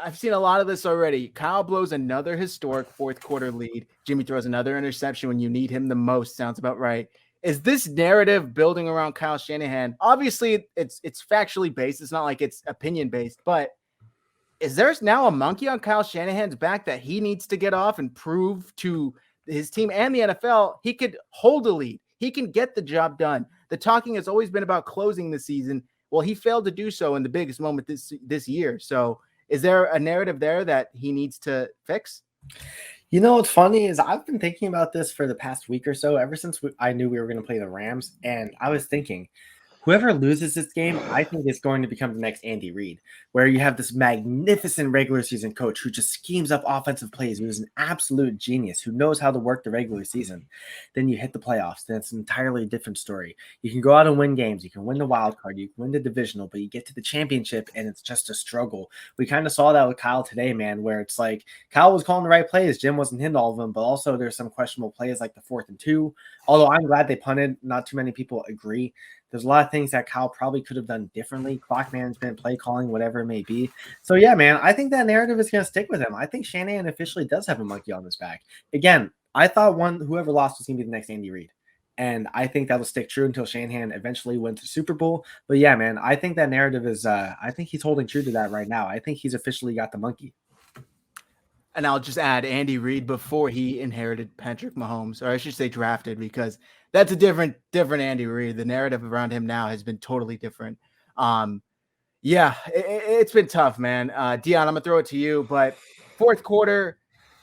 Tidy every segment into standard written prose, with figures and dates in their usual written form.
I've seen a lot of this already. Kyle blows another historic fourth quarter lead. Jimmy throws another interception when you need him the most. Sounds about right. Is this narrative building around Kyle Shanahan? Obviously, it's factually based. It's not like it's opinion based, but is there now a monkey on Kyle Shanahan's back that he needs to get off and prove to his team and the NFL he could hold a lead? He can get the job done. The talking has always been about closing the season. Well, he failed to do so in the biggest moment this year. So is there a narrative there that he needs to fix? You know what's funny is I've been thinking about this for the past week or so, ever since I knew we were going to play the Rams. And I was thinking, whoever loses this game, I think is going to become the next Andy Reid, where you have this magnificent regular season coach who just schemes up offensive plays, who's an absolute genius, who knows how to work the regular season. Then you hit the playoffs, then it's an entirely different story. You can go out and win games, you can win the wild card, you can win the divisional, but you get to the championship and it's just a struggle. We kind of saw that with Kyle today, man, where it's like Kyle was calling the right plays, Jim wasn't hitting all of them, but also there's some questionable plays like the 4th and 2. Although I'm glad they punted, not too many people agree. There's a lot of things that Kyle probably could have done differently, clock management, play calling, whatever it may be. So, yeah, man, I think that narrative is going to stick with him. I think Shanahan officially does have a monkey on his back. Again, I thought whoever lost was going to be the next Andy Reid. And I think that will stick true until Shanahan eventually went to Super Bowl. But, yeah, man, I think that narrative is I think he's holding true to that right now. I think he's officially got the monkey. And I'll just add Andy Reid before he inherited Patrick Mahomes, or I should say drafted, because that's a different Andy Reid. The narrative around him now has been totally different. Yeah, it's been tough, man. Dion, I'm going to throw it to you, but fourth quarter,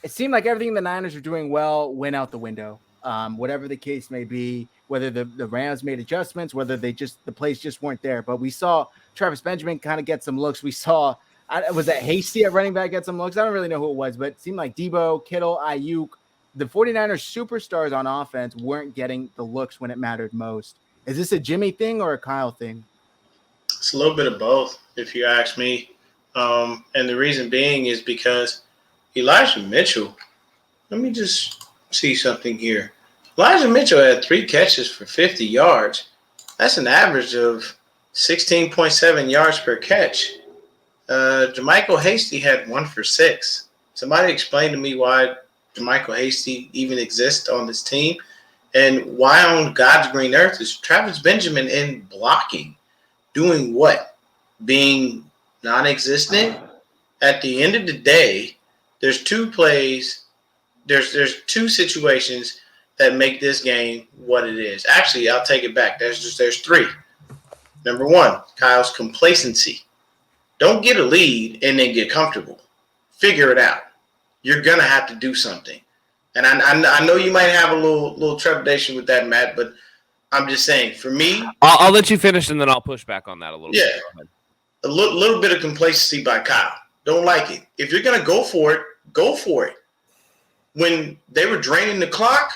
it seemed like everything the Niners were doing well went out the window. Whatever the case may be, whether the Rams made adjustments, whether the plays just weren't there. But we saw Travis Benjamin kind of get some looks. We saw was that Hasty at running back get some looks? I don't really know who it was, but it seemed like Debo, Kittle, Ayuk, the 49ers superstars on offense weren't getting the looks when it mattered most. Is this a Jimmy thing or a Kyle thing? It's a little bit of both, if you ask me. And the reason being is because Elijah Mitchell, let me just see something here. Elijah Mitchell had 3 catches for 50 yards. That's an average of 16.7 yards per catch. JaMycal Hasty had 1 for 6. Somebody explain to me why JaMycal Hasty even exists on this team, and why on God's green earth is Travis Benjamin in blocking, doing what? Being non-existent? At the end of the day, there's 2 plays, there's 2 situations that make this game what it is. Actually, I'll take it back. There's 3. Number 1, Kyle's complacency. Don't get a lead and then get comfortable. Figure it out. You're going to have to do something. And I know you might have a little trepidation with that, Matt, but I'm just saying, for me. I'll let you finish and then I'll push back on that a little bit. Yeah. A little bit of complacency by Kyle. Don't like it. If you're going to go for it, go for it. When they were draining the clock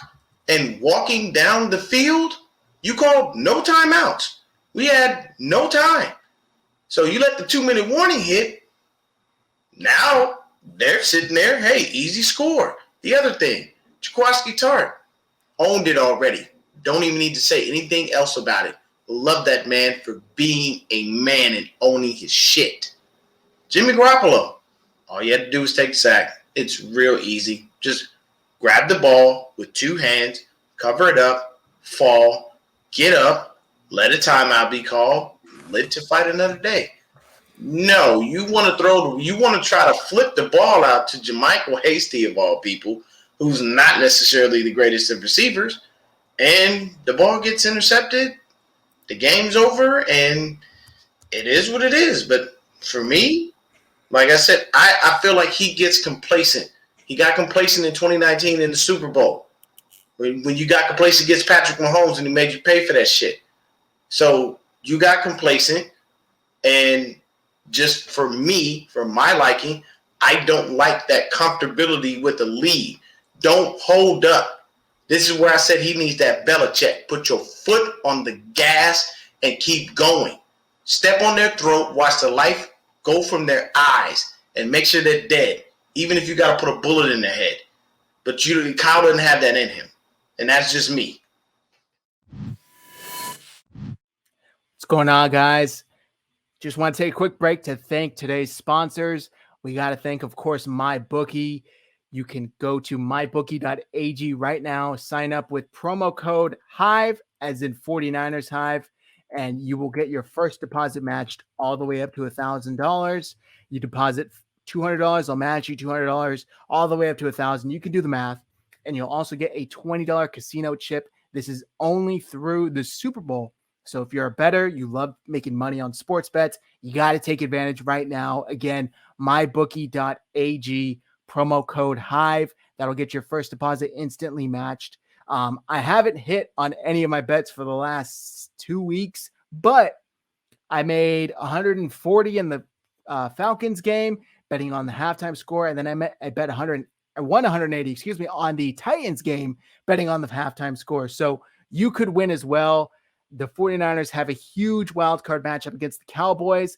and walking down the field, you called no timeouts. We had no time. So you let the 2-minute warning hit. Now they're sitting there. Hey, easy score. The other thing, Jaquiski Tartt owned it already. Don't even need to say anything else about it. Love that man for being a man and owning his shit. Jimmy Garoppolo, all you had to do was take the sack. It's real easy. Just grab the ball with 2 hands, cover it up, fall, get up, let a timeout be called, live to fight another day. No, you want to try to flip the ball out to JaMycal Hasty, of all people, who's not necessarily the greatest of receivers, and the ball gets intercepted, the game's over, and it is what it is. But for me, like I said, I feel like he gets complacent. He got complacent in 2019 in the Super Bowl. When you got complacent against Patrick Mahomes and he made you pay for that shit. So you got complacent, and just for me, for my liking, I don't like that comfortability with the lead. Don't hold up. This is where I said he needs that Belichick. Put your foot on the gas and keep going. Step on their throat, watch the life go from their eyes, and make sure they're dead, even if you got to put a bullet in their head. But Kyle doesn't have that in him, and that's just me. What's going on, guys? Just want to take a quick break to thank today's sponsors. We got to thank, of course, MyBookie. You can go to MyBookie.AG right now, sign up with promo code Hive, as in 49ers Hive, and you will get your first deposit matched all the way up to $1,000. You deposit $200, I'll match you $200, all the way up to $1,000. You can do the math, and you'll also get a $20 casino chip. This is only through the Super Bowl. So if you're a bettor, you love making money on sports bets, you got to take advantage right now. Again, MyBookie.ag, promo code Hive. That'll get your first deposit instantly matched. I haven't hit on any of my bets for the last 2 weeks, but I made 140 in the Falcons game, betting on the halftime score, and then I bet 180, on the Titans game, betting on the halftime score. So you could win as well. The 49ers have a huge wildcard matchup against the Cowboys.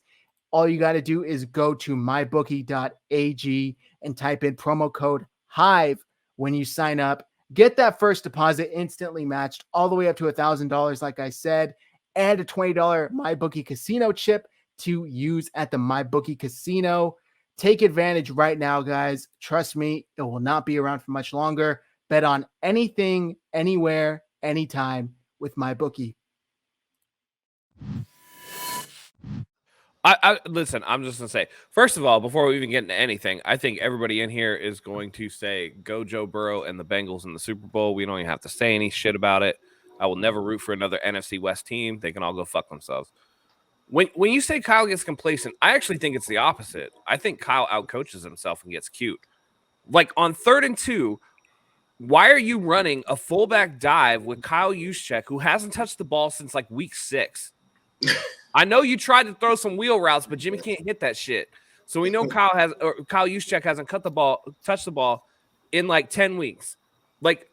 All you got to do is go to mybookie.ag and type in promo code Hive when you sign up. Get that first deposit instantly matched all the way up to $1,000, like I said, and a $20 MyBookie casino chip to use at the MyBookie casino. Take advantage right now, guys. Trust me, it will not be around for much longer. Bet on anything, anywhere, anytime with MyBookie. I listen, I'm just going to say, first of all, before we even get into anything, I think everybody in here is going to say, go Joe Burrow and the Bengals in the Super Bowl. We don't even have to say any shit about it. I will never root for another NFC West team. They can all go fuck themselves. When you say Kyle gets complacent, I actually think it's the opposite. I think Kyle outcoaches himself and gets cute. Like on 3rd and 2, why are you running a fullback dive with Kyle Juszczyk, who hasn't touched the ball since like week 6? I know you tried to throw some wheel routes, but Jimmy can't hit that shit. So we know Kyle Juszczyk hasn't touched the ball in like 10 weeks. Like,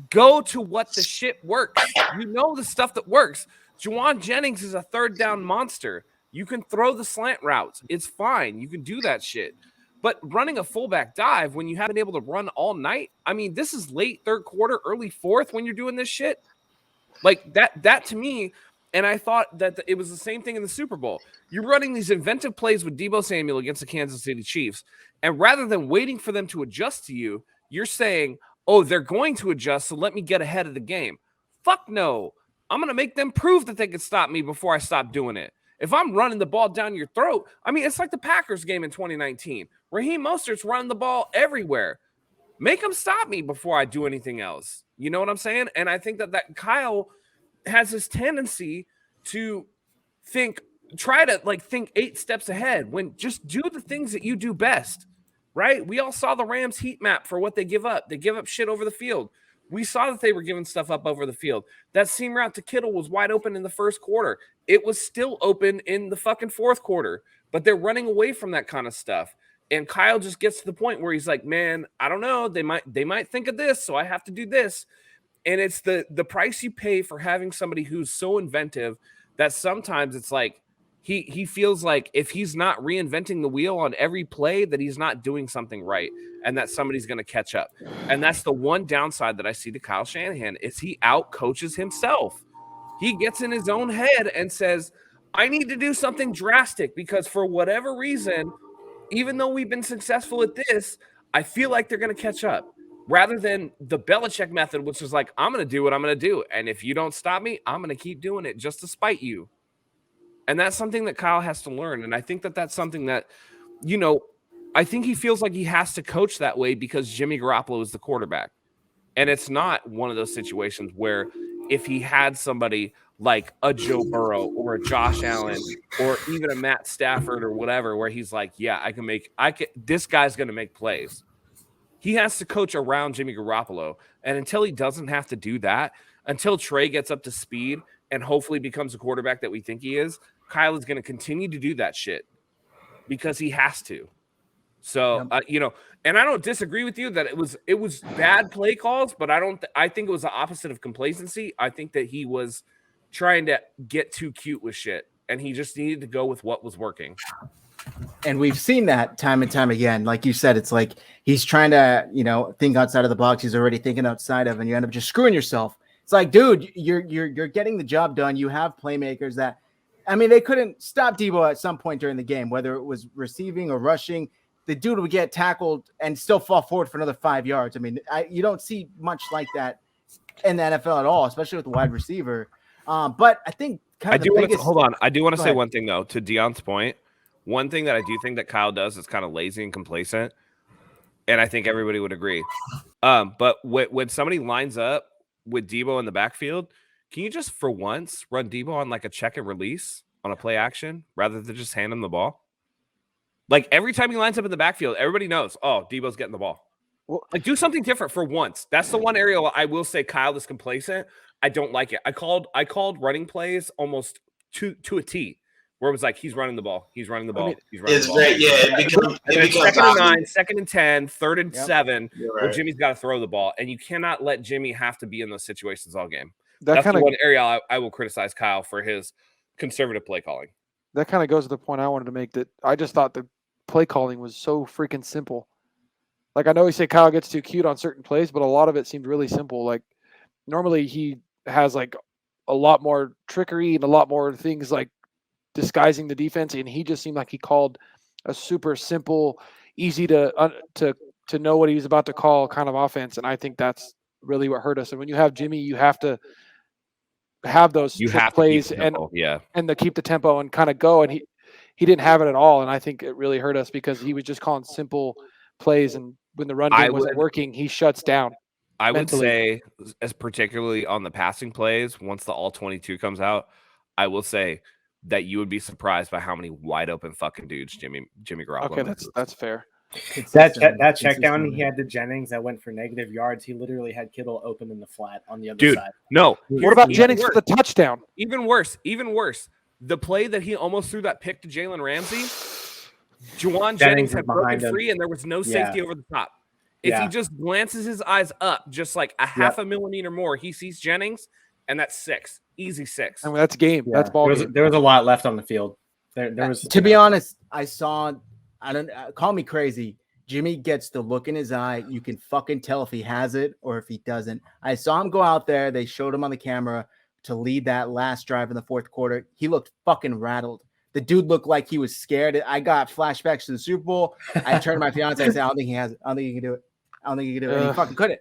go to what the shit works. You know the stuff that works. Juwan Jennings is a 3rd down monster. You can throw the slant routes. It's fine. You can do that shit. But running a fullback dive when you haven't been able to run all night, I mean, this is late 3rd quarter, early 4th when you're doing this shit. Like that to me. And I thought that it was the same thing in the Super Bowl. You're running these inventive plays with Deebo Samuel against the Kansas City Chiefs. And rather than waiting for them to adjust to you, you're saying, oh, they're going to adjust, so let me get ahead of the game. Fuck no. I'm going to make them prove that they can stop me before I stop doing it. If I'm running the ball down your throat, I mean, it's like the Packers game in 2019. Raheem Mostert's running the ball everywhere. Make them stop me before I do anything else. You know what I'm saying? And I think that Kyle has this tendency to think 8 steps ahead when just do the things that you do best, right? We all saw the Rams heat map for what they give up. They give up shit over the field. We saw that they were giving stuff up over the field. That seam route to Kittle was wide open in the 1st quarter. It was still open in the fucking 4th quarter, but they're running away from that kind of stuff. And Kyle just gets to the point where he's like, man, I don't know. They might think of this, so I have to do this. And it's the price you pay for having somebody who's so inventive that sometimes it's like he feels like if he's not reinventing the wheel on every play, that he's not doing something right and that somebody's going to catch up. And that's the one downside that I see to Kyle Shanahan is he outcoaches himself. He gets in his own head and says, I need to do something drastic because for whatever reason, even though we've been successful at this, I feel like they're going to catch up. Rather than the Belichick method, which is like, I'm going to do what I'm going to do. And if you don't stop me, I'm going to keep doing it just to spite you. And that's something that Kyle has to learn. And I think that that's something that, I think he feels like he has to coach that way because Jimmy Garoppolo is the quarterback. And it's not one of those situations where if he had somebody like a Joe Burrow or a Josh Allen or even a Matt Stafford or whatever, where he's like, yeah, this guy's going to make plays. He has to coach around Jimmy Garoppolo. And until he doesn't have to do that, until Trey gets up to speed and hopefully becomes the quarterback that we think he is, Kyle is going to continue to do that shit because he has to. So, and I don't disagree with you that it was bad play calls, but I think it was the opposite of complacency. I think that he was trying to get too cute with shit and he just needed to go with what was working. And we've seen that time and time again. Like you said, it's like he's trying to, think outside of the box. He's already thinking outside of, and you end up just screwing yourself. It's like, dude, you're getting the job done. You have playmakers that, they couldn't stop Deebo at some point during the game, whether it was receiving or rushing. the dude would get tackled and still fall forward for another 5 yards. I mean, you don't see much like that in the NFL at all, especially with the wide receiver. But I think I do want to biggest... hold on. I do want to Go say ahead. one thing though. To Deion's point, one thing that I do think that Kyle does is kind of lazy and complacent, and I think everybody would agree. But when somebody lines up with Debo in the backfield, can you just for once run Debo on like a check and release on a play action rather than just hand him the ball? Like every time he lines up in the backfield, everybody knows, oh, Debo's getting the ball. Well, Like do something different for once. That's the one area I will say Kyle is complacent. I don't like it. I called running plays almost to a T, where it was like he's running the ball, he's running the ball, he's running It's the ball. very, yeah, it becomes second and obvious. 9, second and 10, third and 7. You're Where right. Jimmy's got to throw the ball, and you cannot let Jimmy have to be in those situations all game. that That's kind the of one area I will criticize Kyle for his conservative play calling. goes to the point I wanted to make, that I just thought the play calling was so freaking simple. Like, I know he said Kyle gets too cute on certain plays, but a lot of it seemed really simple. Like, normally he has like a lot more trickery and a lot more things like disguising the defense, and he just seemed like he called a super simple, easy to know what he was about to call kind of offense. And I think that's really what hurt us. And when you have Jimmy, you have to have those You trick have plays to keep the tempo. and to keep the tempo and kind of go. And he didn't have it at all. And I think it really hurt us because he was just calling simple plays. And when the run game wasn't working, he shuts down. I would mentally. say, as particularly on the passing plays, once the all 22 comes out, I will say that you would be surprised by how many wide open fucking dudes Jimmy Garoppolo. Okay, that's fair. That check down he had to Jennings that went for negative yards. He literally had Kittle open in the flat on the other Dude, side. no. What about Even Jennings for worse. the touchdown? Even worse. The play that he almost threw that pick to Jalen Ramsey, Juwan Jennings had was broken behind him. free and there was no safety over the top. If he just glances his eyes up just like a half a millimeter more, he sees Jennings, and that's 6. Easy 6. I mean, that's game. That's ball game. There was a lot left on the field. There was, to be honest, I saw, I don't call me crazy. Jimmy gets the look in his eye. You can fucking tell if he has it or if he doesn't. I saw him go out there. They showed him on the camera to lead that last drive in the fourth quarter. He looked fucking rattled. The dude looked like he was scared. I got flashbacks to the Super Bowl. I turned to my fiance. I said, I don't think he has it. I don't think he can do it. I don't think he can do it. And he fucking couldn't.